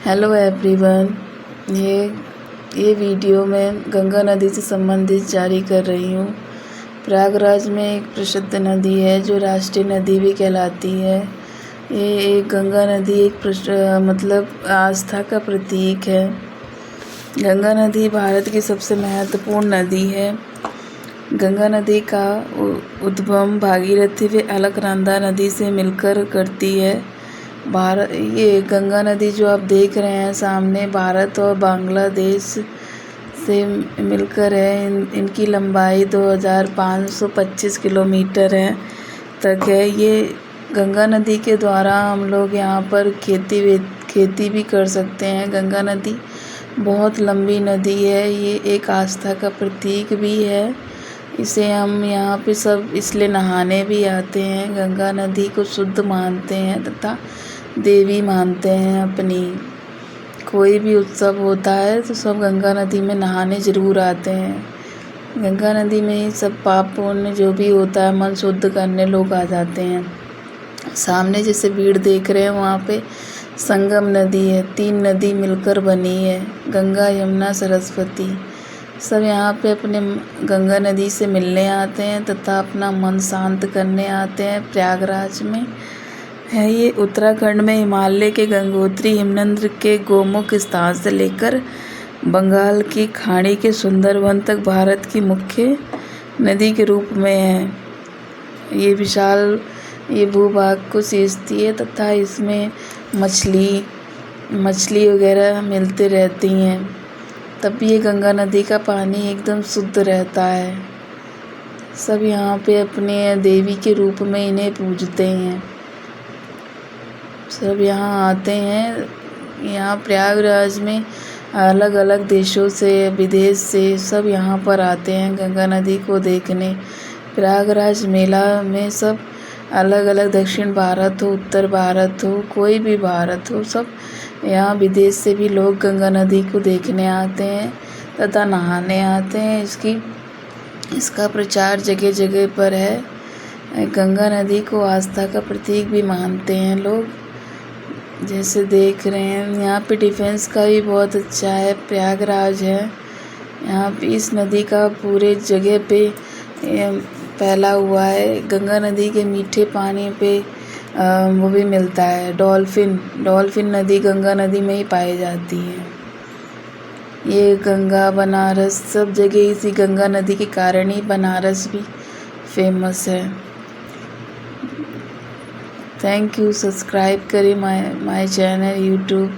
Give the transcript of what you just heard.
Hello everyone. ये ये video मैं गंगा नदी से संबंधित जारी कर रही हूँ। प्रयागराज में एक प्रसिद्ध नदी है जो राष्ट्रीय नदी भी कहलाती है। ये एक गंगा नदी मतलब आस्था का प्रतीक है। गंगा नदी भारत की सबसे महत्वपूर्ण नदी है। गंगा नदी का उद्गम भागीरथी व अलकनंदा नदी से मिलकर करती है। ये गंगा नदी जो आप देख रहे हैं सामने, भारत और बांग्लादेश से मिलकर है। इनकी लंबाई 2525 किलोमीटर तक है। ये गंगा नदी के द्वारा हम लोग यहाँ पर खेती भी कर सकते हैं। गंगा नदी बहुत लंबी नदी है। ये एक आस्था का प्रतीक भी है। इसे हम यहाँ पे सब इसलिए नहाने भी आते हैं। गंगा नदी को शुद्ध मानते हैं तथा देवी मानते हैं अपनी। कोई भी उत्सव होता है तो सब गंगा नदी में नहाने ज़रूर आते हैं। गंगा नदी में ही सब पाप पुण्य जो भी होता है मन शुद्ध करने लोग आ जाते हैं। सामने जैसे भीड़ देख रहे हैं वहाँ पे संगम नदी है। 3 नदी मिलकर बनी है, गंगा यमुना सरस्वती। सब यहाँ पे अपने गंगा नदी से मिलने आते हैं तथा अपना मन शांत करने आते हैं। प्रयागराज में है। ये उत्तराखंड में हिमालय के गंगोत्री हिमनद के गोमुख स्थान से लेकर बंगाल की खाड़ी के सुंदरवन तक भारत की मुख्य नदी के रूप में है। ये विशाल भूभाग को सींचती है तथा इसमें मछली वगैरह मिलती रहती हैं। तब ये गंगा नदी का पानी एकदम शुद्ध रहता है। सब यहाँ पे अपने देवी के रूप में इन्हें पूजते हैं। सब यहाँ आते हैं। यहाँ प्रयागराज में अलग अलग देशों से, विदेश से सब यहाँ पर आते हैं गंगा नदी को देखने। प्रयागराज मेला में सब अलग अलग, दक्षिण भारत हो, उत्तर भारत हो, कोई भी भारत हो, सब यहाँ विदेश से भी लोग गंगा नदी को देखने आते हैं तथा नहाने आते हैं। इसका प्रचार जगह जगह पर है। गंगा नदी को आस्था का प्रतीक भी मानते हैं लोग। जैसे देख रहे हैं यहाँ पे डिफेंस का भी बहुत अच्छा है। प्रयागराज है यहाँ पे। इस नदी का पूरे जगह पे फैला हुआ है। गंगा नदी के मीठे पानी पे वो भी मिलता है डॉल्फिन नदी गंगा नदी में ही पाई जाती है। ये गंगा, बनारस, सब जगह इसी गंगा नदी के कारण ही बनारस भी फेमस है। Thank you. सब्सक्राइब करें माय चैनल यूट्यूब।